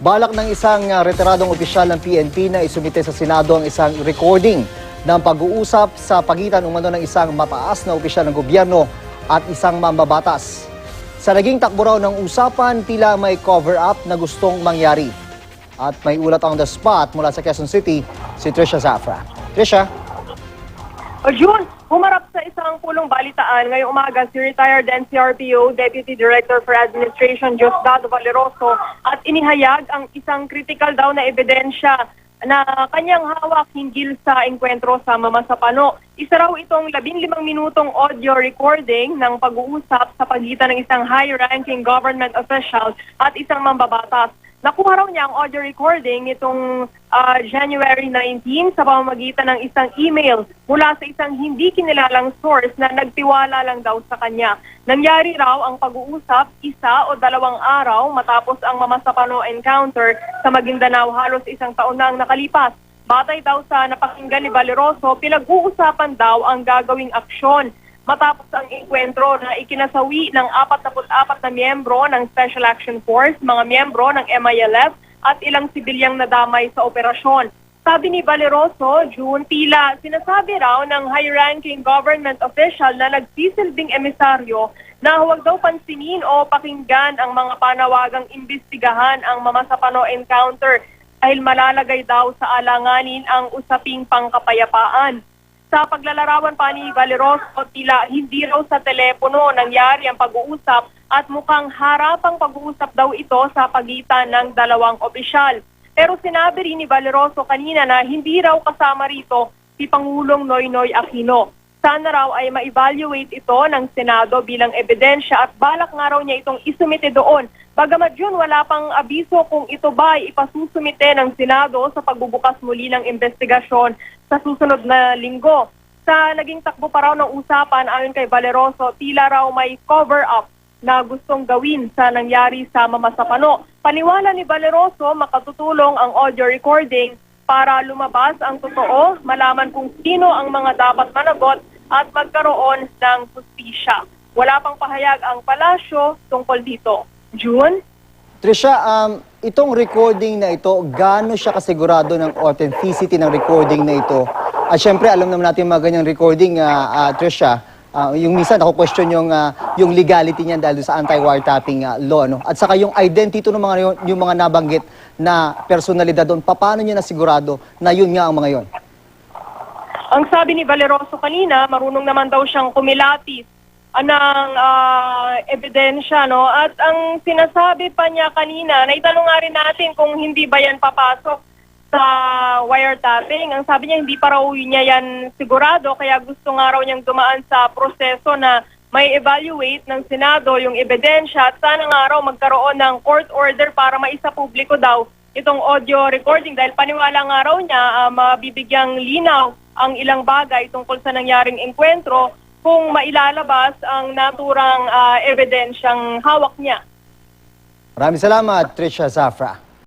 Balak ng isang retiradong opisyal ng PNP na isumite sa Senado ang isang recording ng pag-uusap sa pagitan umano ng isang mataas na opisyal ng gobyerno at isang mambabatas. Sa naging takbo raw ng usapan, tila may cover-up na gustong mangyari. At may ulat on the spot mula sa Quezon City, si Trisha Zafra. Trisha? June, humarap sa isang pulong balitaan ngayong umaga si retired NCRPO Deputy Director for Administration Diosdado Valeroso at inihayag ang isang critical daw na ebidensya na kanyang hawak hinggil sa engkwentro sa Mamasapano. Isa raw itong 15 minutong audio recording ng pag-uusap sa pagitan ng isang high-ranking government official at isang mambabatas. Nakuha raw niya ang audio recording nitong January 19 sa pamamagitan ng isang email mula sa isang hindi kinilalang source na nagtiwala lang daw sa kanya. Nangyari raw ang pag-uusap 1 o 2 araw matapos ang Mamasapano encounter sa Maguindanao halos isang taon na ang nakalipas. Batay daw sa napakinggan ni Valeroso, pinag-uusapan daw ang gagawing aksyon matapos ang enkwentro na ikinasawi ng 44 na miyembro ng Special Action Force, mga miyembro ng MILF at ilang sibilyang nadamay sa operasyon. Sabi ni Valeroso, June, tila sinasabi raw ng high-ranking government official na nagsisilbing emisaryo na huwag daw pansinin o pakinggan ang mga panawagang imbestigahan ang Mamasapano encounter dahil malalagay daw sa alanganin ang usaping pangkapayapaan. Sa paglalarawan pa ni Valeroso, tila hindi raw sa telepono nangyari ang pag-uusap at mukhang harapang pag-uusap daw ito sa pagitan ng dalawang opisyal. Pero sinabi rin ni Valeroso kanina na hindi raw kasama rito si Pangulong Noynoy Aquino. Sana raw ay ma-evaluate ito ng Senado bilang ebidensya at balak nga raw niya itong isumite doon. Bagamat yun, wala pang abiso kung ito ba ay ipasusumite ng Senado sa pagbubukas muli ng investigasyon sa susunod na linggo. Sa naging takbo pa raw ng usapan ayon kay Valeroso, tila raw may cover-up na gustong gawin sa nangyari sa Mamasapano. Paniwala ni Valeroso, makatutulong ang audio recording para lumabas ang totoo, malaman kung sino ang mga dapat managot at magkaroon ng hustisya. Wala pang pahayag ang palasyo tungkol dito. June? Trisha, itong recording na ito, gaano siya kasigurado ng authenticity ng recording na ito? At syempre, alam naman natin mga ganyang recording, Trisha, yung minsan ako-question yung legality niyan dahil sa anti-wiretapping law. No? At saka yung identity ng yung mga nabanggit na personalidad doon, paano niya nasigurado na yun nga ang mga yon? Ang sabi ni Valeroso kanina, marunong naman daw siyang kumilatis ng ebidensya, no? At ang sinasabi pa niya kanina, naitanong nga rin natin kung hindi ba yan papasok sa wiretapping. Ang sabi niya, hindi pa raw niya yan sigurado, kaya gusto nga raw niyang dumaan sa proseso na may evaluate ng Senado yung ebidensya at sana nga raw magkaroon ng court order para maisapubliko daw itong audio recording dahil paniwala nga raw niya mabibigyang linaw ang ilang bagay tungkol sa nangyaring enkwentro kung mailalabas ang naturang ebidensyang hawak niya. Maraming salamat, Trisha Zafra.